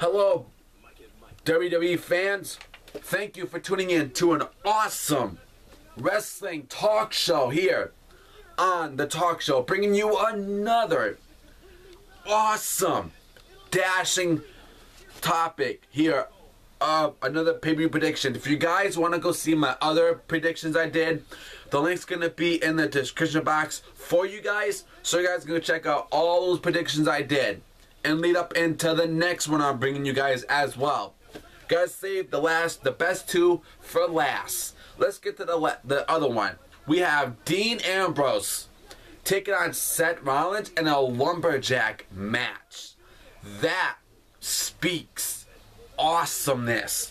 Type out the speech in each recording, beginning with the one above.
Hello, WWE fans. Thank you for tuning in to an awesome wrestling talk show here on The Talk Show, bringing you another awesome, dashing topic here of another pay-per-view prediction. If you guys want to go see my other predictions I did, the link's going to be in the description box for you guys, so you guys can go check out all those predictions I did and lead up into the next one I'm bringing you guys as well. Guys, save the best two for last. Let's get to the other one. We have Dean Ambrose taking on Seth Rollins in a lumberjack match. That speaks awesomeness.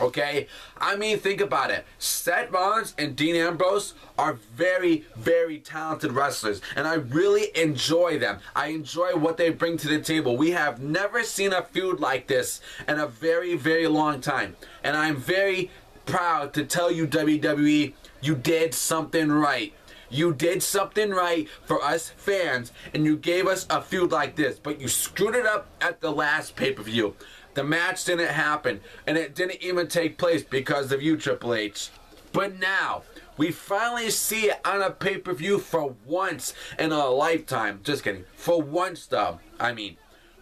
Okay? I mean, think about it. Seth Rollins and Dean Ambrose are very, very talented wrestlers, and I really enjoy them. I enjoy what they bring to the table. We have never seen a feud like this in a very, very long time, and I'm very proud to tell you, WWE, you did something right. You did something right for us fans, and you gave us a feud like this, but you screwed it up at the last pay-per-view. The match didn't happen, and it didn't even take place because of you, Triple H. But now, we finally see it on a pay-per-view for once in a lifetime. Just kidding. For once, though. I mean,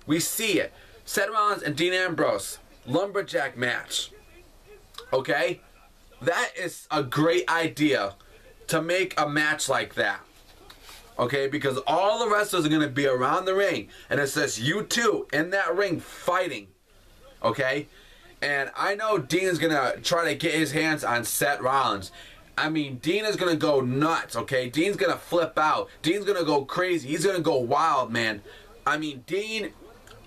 we see it. Seth Rollins and Dean Ambrose, lumberjack match. Okay? That is a great idea to make a match like that. Okay? Because all the wrestlers are going to be around the ring, and it says you two in that ring fighting. Okay? And I know Dean is going to try to get his hands on Seth Rollins. I mean, Dean is going to go nuts, okay? Dean's going to flip out. Dean's going to go crazy. He's going to go wild, man. I mean, Dean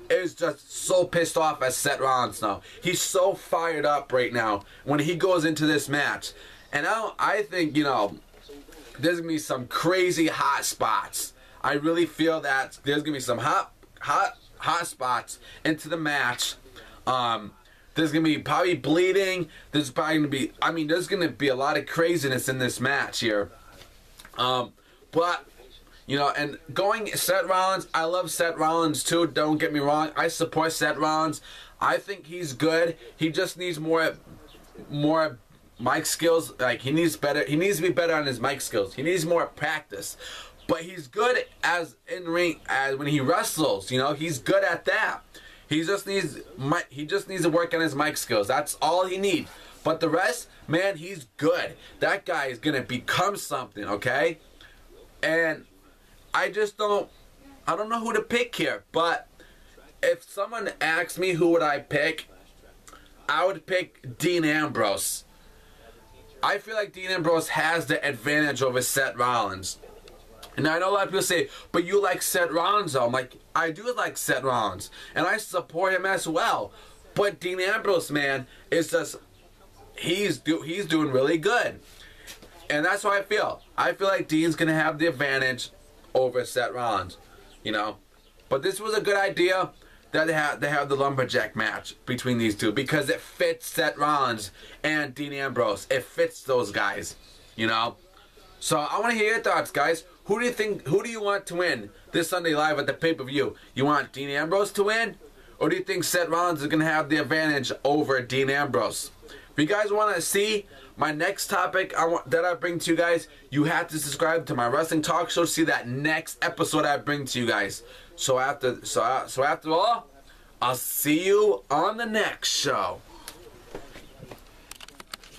is just so pissed off at Seth Rollins now. He's so fired up right now when he goes into this match. And I think, you know, there's going to be some crazy hot spots. I really feel that there's going to be some hot spots into the match. There's going to be probably bleeding. There's probably going to be, I mean, there's going to be a lot of craziness in this match here. But, you know, and going Seth Rollins, I love Seth Rollins too, don't get me wrong. I support Seth Rollins. I think he's good. He just needs more mic skills. Like, he needs to be better on his mic skills. He needs more practice. But he's good as in ring, as when he wrestles, you know, he's good at that. He just needs to work on his mic skills. That's all he needs. But the rest, man, he's good. That guy is gonna become something, okay? And I don't know who to pick here. But if someone asks me who would I pick, I would pick Dean Ambrose. I feel like Dean Ambrose has the advantage over Seth Rollins. And I know a lot of people say, but you like Seth Rollins though. I'm like, I do like Seth Rollins. And I support him as well. But Dean Ambrose, man, is just, he's doing really good. And that's how I feel. I feel like Dean's going to have the advantage over Seth Rollins. You know. But this was a good idea that they have the lumberjack match between these two. Because it fits Seth Rollins and Dean Ambrose. It fits those guys. You know. So I want to hear your thoughts, guys. Who do you want to win this Sunday live at the pay-per-view? You want Dean Ambrose to win? Or do you think Seth Rollins is going to have the advantage over Dean Ambrose? If you guys want to see my next topic that I bring to you guys, you have to subscribe to my wrestling talk show to see that next episode I bring to you guys. So after all, I'll see you on the next show.